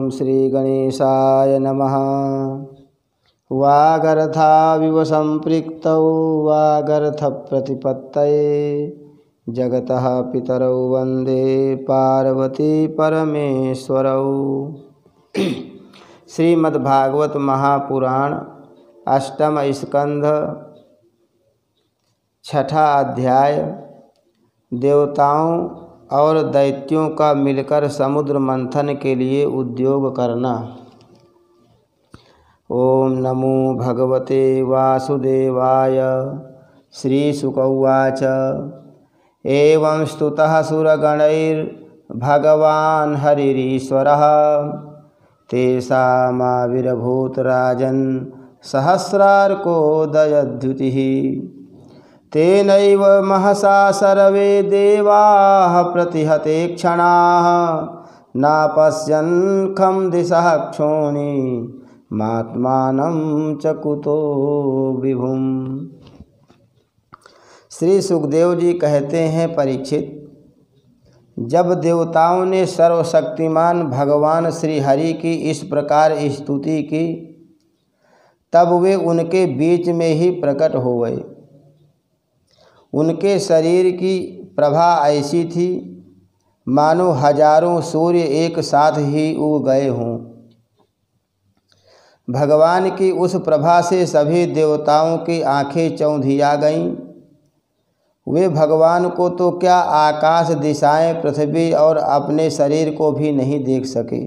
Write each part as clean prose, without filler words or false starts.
ओम श्री गणेशाय नमः। वागर्थाविव संपृक्तौ वागर्थप्रतिपत्तये जगतः पितरौ वन्दे पार्वती परमेश्वरौ। श्रीमद्भागवत महापुराण अष्टम स्कंध छठा अध्याय देवताओं और दैत्यों का मिलकर समुद्र मंथन के लिए उद्योग करना। ओम नमो भगवते वासुदेवाय। श्रीशुक उवाच एवं स्तुतः सुरगणैर्भगवान् हरिरीश्वरः तेषामाविरभूत राजन् सहस्रार्कोदयद्युतिः। तेनैव महसा सर्वे देवाः प्रतिहते क्षणाः नापश्यन् खं दिशः क्षोणी मात्मानं च कुतो विभुम्। श्री सुखदेव जी कहते हैं, परीक्षित, जब देवताओं ने सर्वशक्तिमान भगवान श्री हरि की इस प्रकार स्तुति की तब वे उनके बीच में ही प्रकट हो गए। उनके शरीर की प्रभा ऐसी थी मानो हजारों सूर्य एक साथ ही उग गए हों। भगवान की उस प्रभा से सभी देवताओं की आंखें चौंधिया गईं। वे भगवान को तो क्या आकाश दिशाएं पृथ्वी और अपने शरीर को भी नहीं देख सके।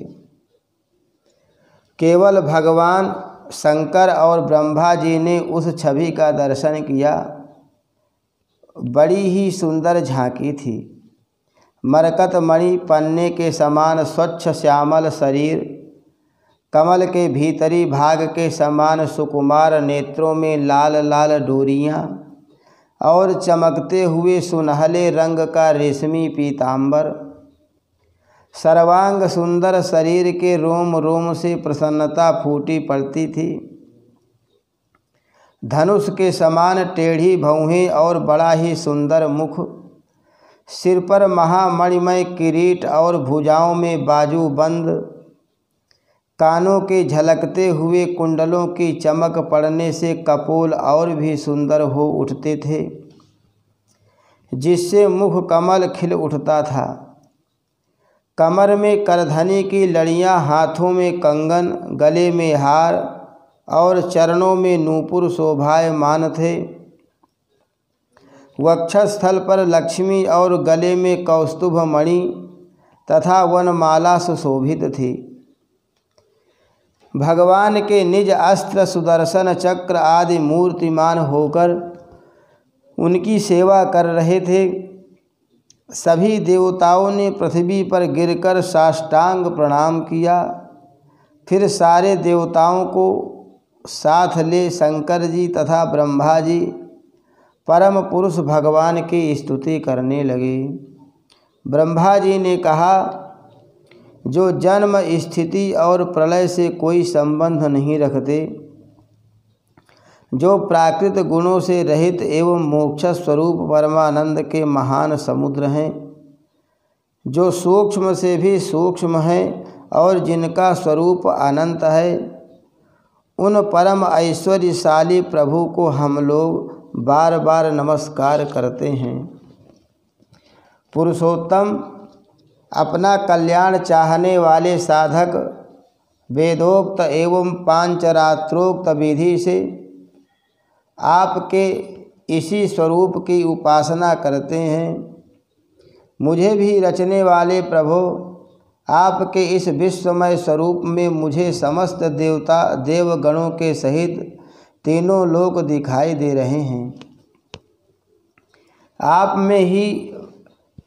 केवल भगवान शंकर और ब्रह्मा जी ने उस छवि का दर्शन किया। बड़ी ही सुंदर झांकी थी। मरकत मणि पन्ने के समान स्वच्छ श्यामल शरीर, कमल के भीतरी भाग के समान सुकुमार नेत्रों में लाल लाल डोरियाँ और चमकते हुए सुनहले रंग का रेशमी पीतांबर। सर्वांग सुंदर शरीर के रोम रोम से प्रसन्नता फूटी पड़ती थी। धनुष के समान टेढ़ी भौहें और बड़ा ही सुंदर मुख, सिर पर महामणिमय किरीट और भुजाओं में बाजूबंद, कानों के झलकते हुए कुंडलों की चमक पड़ने से कपोल और भी सुंदर हो उठते थे, जिससे मुख कमल खिल उठता था। कमर में करधनी की लड़ियां, हाथों में कंगन, गले में हार और चरणों में नूपुर शोभायमान थे। वक्षस्थल पर लक्ष्मी और गले में कौस्तुभ मणि तथा वनमाला सुशोभित थी। भगवान के निज अस्त्र सुदर्शन चक्र आदि मूर्तिमान होकर उनकी सेवा कर रहे थे। सभी देवताओं ने पृथ्वी पर गिरकर साष्टांग प्रणाम किया। फिर सारे देवताओं को साथ ले शंकर जी तथा ब्रह्मा जी परम पुरुष भगवान की स्तुति करने लगे। ब्रह्मा जी ने कहा, जो जन्म स्थिति और प्रलय से कोई संबंध नहीं रखते, जो प्राकृत गुणों से रहित एवं मोक्ष स्वरूप परमानंद के महान समुद्र हैं, जो सूक्ष्म से भी सूक्ष्म हैं और जिनका स्वरूप अनंत है, उन परम ऐश्वर्यशाली प्रभु को हम लोग बार बार नमस्कार करते हैं। पुरुषोत्तम, अपना कल्याण चाहने वाले साधक वेदोक्त एवं पांचरात्रोक्त विधि से आपके इसी स्वरूप की उपासना करते हैं। मुझे भी रचने वाले प्रभु, आपके इस विश्वमय स्वरूप में मुझे समस्त देवता देवगणों के सहित तीनों लोक दिखाई दे रहे हैं। आप में ही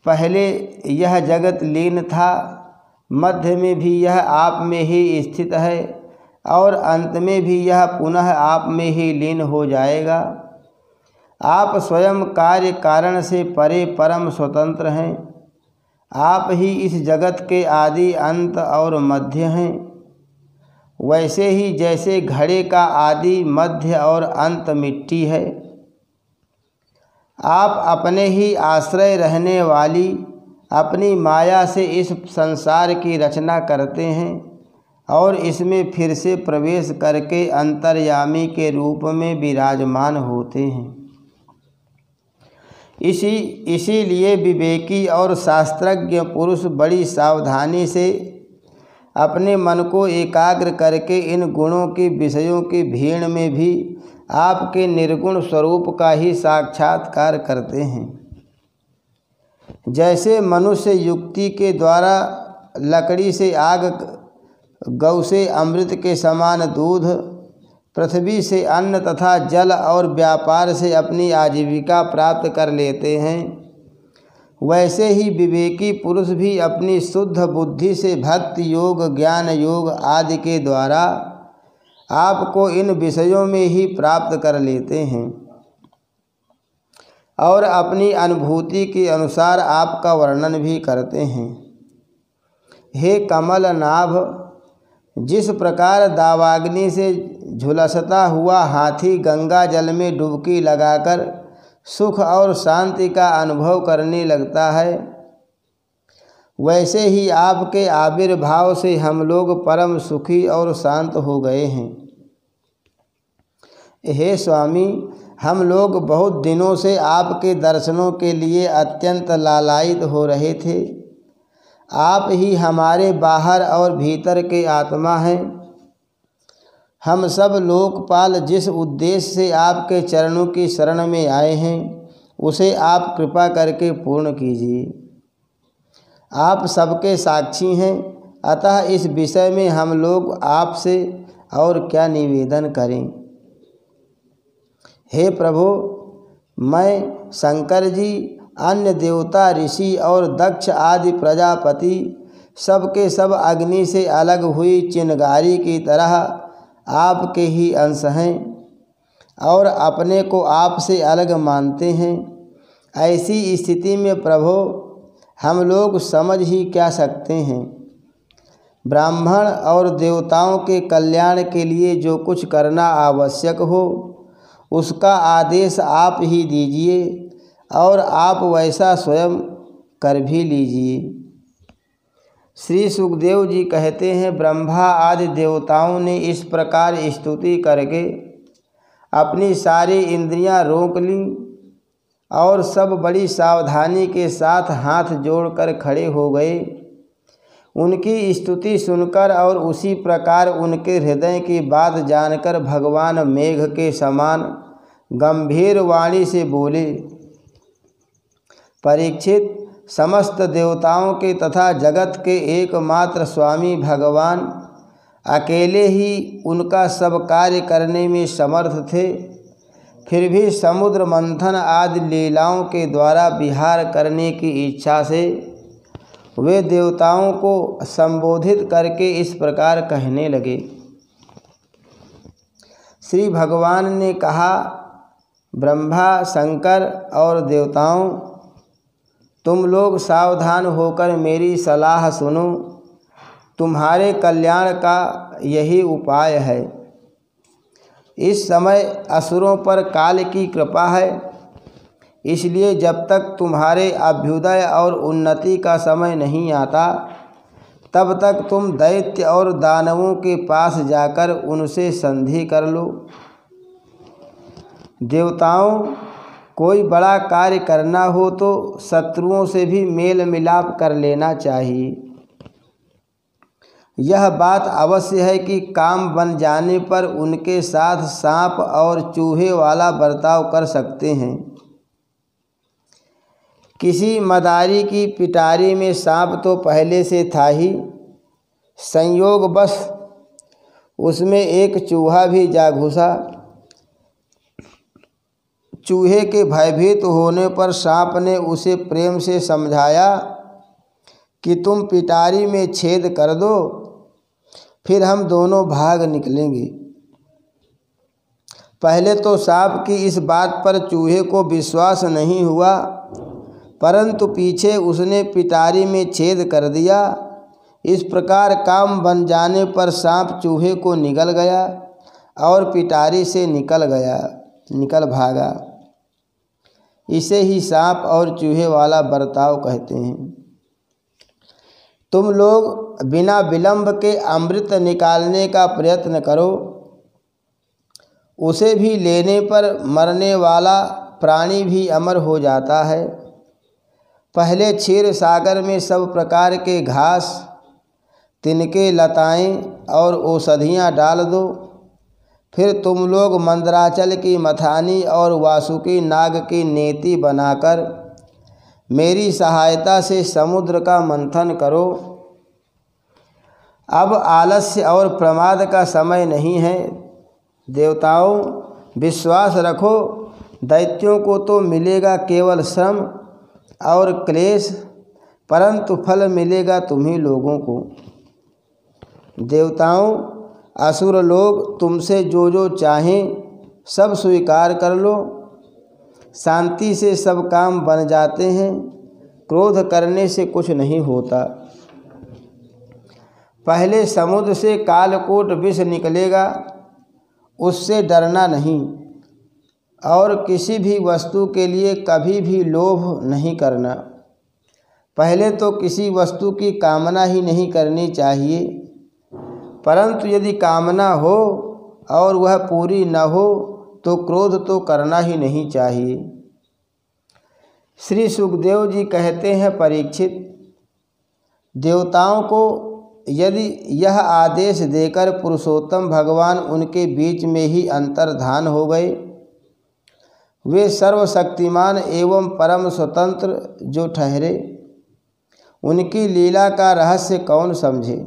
पहले यह जगत लीन था, मध्य में भी यह आप में ही स्थित है और अंत में भी यह पुनः आप में ही लीन हो जाएगा। आप स्वयं कार्य कारण से परे परम स्वतंत्र हैं। आप ही इस जगत के आदि अंत और मध्य हैं। वैसे ही जैसे घड़े का आदि मध्य और अंत मिट्टी है, आप अपने ही आश्रय रहने वाली अपनी माया से इस संसार की रचना करते हैं और इसमें फिर से प्रवेश करके अंतर्यामी के रूप में विराजमान होते हैं। इसीलिए विवेकी और शास्त्रज्ञ पुरुष बड़ी सावधानी से अपने मन को एकाग्र करके इन गुणों के विषयों की भीड़ में भी आपके निर्गुण स्वरूप का ही साक्षात्कार करते हैं। जैसे मनुष्य युक्ति के द्वारा लकड़ी से आग, गौ से अमृत के समान दूध, पृथ्वी से अन्न तथा जल और व्यापार से अपनी आजीविका प्राप्त कर लेते हैं, वैसे ही विवेकी पुरुष भी अपनी शुद्ध बुद्धि से भक्ति योग, ज्ञान योग आदि के द्वारा आपको इन विषयों में ही प्राप्त कर लेते हैं और अपनी अनुभूति के अनुसार आपका वर्णन भी करते हैं। हे कमल नाभ, जिस प्रकार दावाग्नि से झुलसता हुआ हाथी गंगा जल में डुबकी लगाकर सुख और शांति का अनुभव करने लगता है, वैसे ही आपके आविर्भाव से हम लोग परम सुखी और शांत हो गए हैं। हे स्वामी, हम लोग बहुत दिनों से आपके दर्शनों के लिए अत्यंत लालायित हो रहे थे। आप ही हमारे बाहर और भीतर के आत्मा हैं। हम सब लोकपाल जिस उद्देश्य से आपके चरणों की शरण में आए हैं, उसे आप कृपा करके पूर्ण कीजिए। आप सबके साक्षी हैं, अतः इस विषय में हम लोग आपसे और क्या निवेदन करें। हे प्रभु, मैं शंकर जी, अन्य देवता, ऋषि और दक्ष आदि प्रजापति सबके सब अग्नि से अलग हुई चिंगारी की तरह आपके ही अंश हैं और अपने को आपसे अलग मानते हैं। ऐसी स्थिति में प्रभु, हम लोग समझ ही क्या सकते हैं। ब्राह्मण और देवताओं के कल्याण के लिए जो कुछ करना आवश्यक हो, उसका आदेश आप ही दीजिए और आप वैसा स्वयं कर भी लीजिए। श्री सुखदेव जी कहते हैं, ब्रह्मा आदि देवताओं ने इस प्रकार स्तुति करके अपनी सारी इंद्रियां रोक लीं और सब बड़ी सावधानी के साथ हाथ जोड़कर खड़े हो गए। उनकी स्तुति सुनकर और उसी प्रकार उनके हृदय की बात जानकर भगवान मेघ के समान गंभीर वाणी से बोले, परीक्षित, समस्त देवताओं के तथा जगत के एकमात्र स्वामी भगवान अकेले ही उनका सब कार्य करने में समर्थ थे, फिर भी समुद्र मंथन आदि लीलाओं के द्वारा विहार करने की इच्छा से वे देवताओं को संबोधित करके इस प्रकार कहने लगे। श्री भगवान ने कहा, ब्रह्मा, शंकर और देवताओं, तुम लोग सावधान होकर मेरी सलाह सुनो। तुम्हारे कल्याण का यही उपाय है। इस समय असुरों पर काल की कृपा है, इसलिए जब तक तुम्हारे अभ्युदय और उन्नति का समय नहीं आता, तब तक तुम दैत्य और दानवों के पास जाकर उनसे संधि कर लो। देवताओं, कोई बड़ा कार्य करना हो तो शत्रुओं से भी मेल मिलाप कर लेना चाहिए। यह बात अवश्य है कि काम बन जाने पर उनके साथ सांप और चूहे वाला बर्ताव कर सकते हैं। किसी मदारी की पिटारी में सांप तो पहले से था ही, संयोगवश उसमें एक चूहा भी जा घुसा। चूहे के भयभीत होने पर सांप ने उसे प्रेम से समझाया कि तुम पिटारी में छेद कर दो, फिर हम दोनों भाग निकलेंगे। पहले तो सांप की इस बात पर चूहे को विश्वास नहीं हुआ, परंतु पीछे उसने पिटारी में छेद कर दिया। इस प्रकार काम बन जाने पर सांप चूहे को निगल गया और पिटारी से निकल भागा। इसे ही सांप और चूहे वाला बर्ताव कहते हैं। तुम लोग बिना विलंब के अमृत निकालने का प्रयत्न करो। उसे भी लेने पर मरने वाला प्राणी भी अमर हो जाता है। पहले क्षीर सागर में सब प्रकार के घास, तिनके, लताएं और औषधियाँ डाल दो। फिर तुम लोग मंदराचल की मथानी और वासुकी नाग की नेति बनाकर मेरी सहायता से समुद्र का मंथन करो। अब आलस्य और प्रमाद का समय नहीं है। देवताओं, विश्वास रखो, दैत्यों को तो मिलेगा केवल श्रम और क्लेश, परंतु फल मिलेगा तुम्ही लोगों को। देवताओं, असुर लोग तुमसे जो जो चाहें सब स्वीकार कर लो। शांति से सब काम बन जाते हैं, क्रोध करने से कुछ नहीं होता। पहले समुद्र से कालकूट विष निकलेगा, उससे डरना नहीं। और किसी भी वस्तु के लिए कभी भी लोभ नहीं करना। पहले तो किसी वस्तु की कामना ही नहीं करनी चाहिए, परंतु यदि कामना हो और वह पूरी न हो तो क्रोध तो करना ही नहीं चाहिए। श्री सुखदेव जी कहते हैं, परीक्षित, देवताओं को यदि यह आदेश देकर पुरुषोत्तम भगवान उनके बीच में ही अंतर्धान हो गए, वे सर्वशक्तिमान एवं परम स्वतंत्र जो ठहरे, उनकी लीला का रहस्य कौन समझे।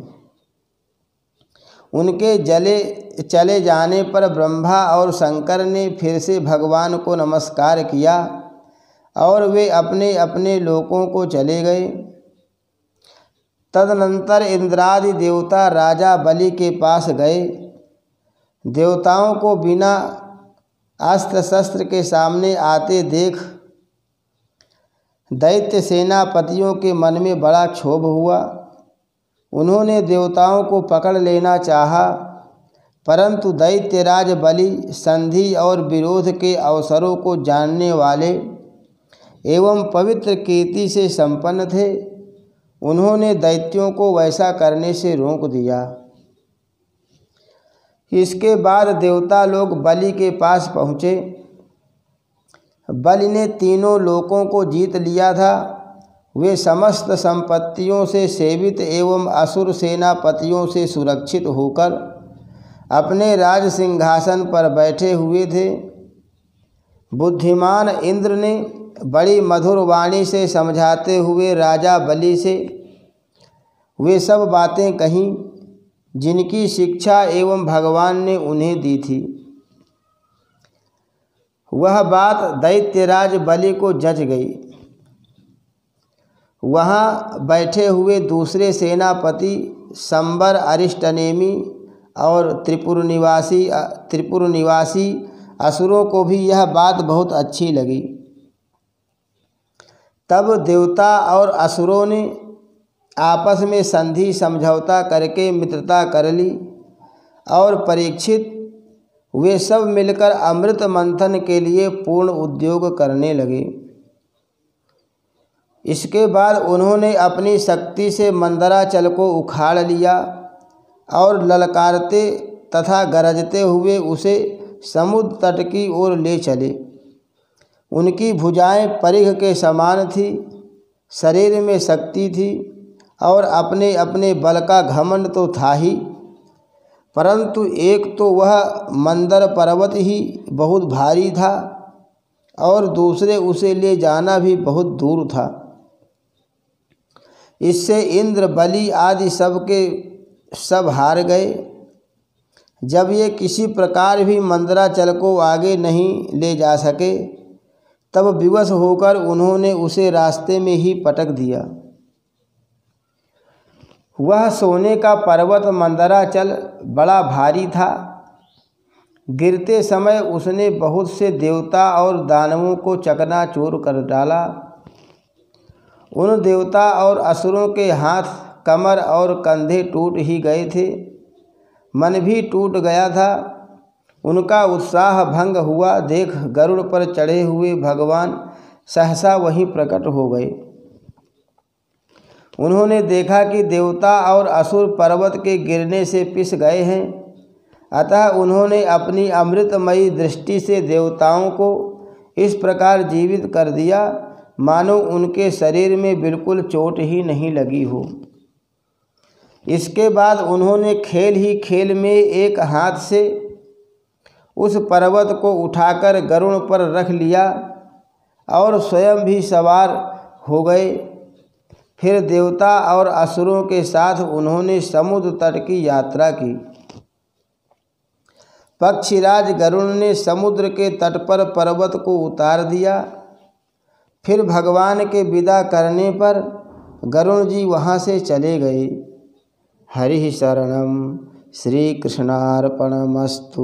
उनके चले जाने पर ब्रह्मा और शंकर ने फिर से भगवान को नमस्कार किया और वे अपने अपने लोकों को चले गए। तदनंतर इंद्रादि देवता राजा बलि के पास गए। देवताओं को बिना अस्त्र शस्त्र के सामने आते देख दैत्य सेनापतियों के मन में बड़ा क्षोभ हुआ। उन्होंने देवताओं को पकड़ लेना चाहा, परंतु दैत्यराज बलि संधि और विरोध के अवसरों को जानने वाले एवं पवित्र कीर्ति से संपन्न थे। उन्होंने दैत्यों को वैसा करने से रोक दिया। इसके बाद देवता लोग बलि के पास पहुँचे। बलि ने तीनों लोकों को जीत लिया था। वे समस्त संपत्तियों से सेवित एवं असुर सेनापतियों से सुरक्षित होकर अपने राज सिंहासन पर बैठे हुए थे। बुद्धिमान इंद्र ने बड़ी मधुर वाणी से समझाते हुए राजा बलि से वे सब बातें कहीं जिनकी शिक्षा एवं भगवान ने उन्हें दी थी। वह बात दैत्यराज बलि को जच गई। वहाँ बैठे हुए दूसरे सेनापति संबर, अरिष्टनेमी और त्रिपुर निवासी असुरों को भी यह बात बहुत अच्छी लगी। तब देवता और असुरों ने आपस में संधि समझौता करके मित्रता कर ली और परीक्षित, वे सब मिलकर अमृत मंथन के लिए पूर्ण उद्योग करने लगे। इसके बाद उन्होंने अपनी शक्ति से मंदराचल को उखाड़ लिया और ललकारते तथा गरजते हुए उसे समुद्र तट की ओर ले चले। उनकी भुजाएं परिघ के समान थी, शरीर में शक्ति थी और अपने अपने बल का घमंड तो था ही, परंतु एक तो वह मंदर पर्वत ही बहुत भारी था और दूसरे उसे ले जाना भी बहुत दूर था। इससे इंद्र, बलि आदि सब हार गए। जब ये किसी प्रकार भी मंदराचल को आगे नहीं ले जा सके, तब विवश होकर उन्होंने उसे रास्ते में ही पटक दिया। वह सोने का पर्वत मंदराचल बड़ा भारी था। गिरते समय उसने बहुत से देवता और दानवों को चकनाचूर कर डाला। उन देवता और असुरों के हाथ, कमर और कंधे टूट ही गए थे, मन भी टूट गया था। उनका उत्साह भंग हुआ देख गरुड़ पर चढ़े हुए भगवान सहसा वहीं प्रकट हो गए। उन्होंने देखा कि देवता और असुर पर्वत के गिरने से पिस गए हैं। अतः उन्होंने अपनी अमृतमयी दृष्टि से देवताओं को इस प्रकार जीवित कर दिया मानो उनके शरीर में बिल्कुल चोट ही नहीं लगी हो। इसके बाद उन्होंने खेल ही खेल में एक हाथ से उस पर्वत को उठाकर गरुड़ पर रख लिया और स्वयं भी सवार हो गए। फिर देवता और असुरों के साथ उन्होंने समुद्र तट की यात्रा की। पक्षीराज गरुड़ ने समुद्र के तट पर पर्वत को उतार दिया। फिर भगवान के विदा करने पर गरुड़ जी वहाँ से चले गए। हरि शरणम श्री कृष्णार्पणमस्तु।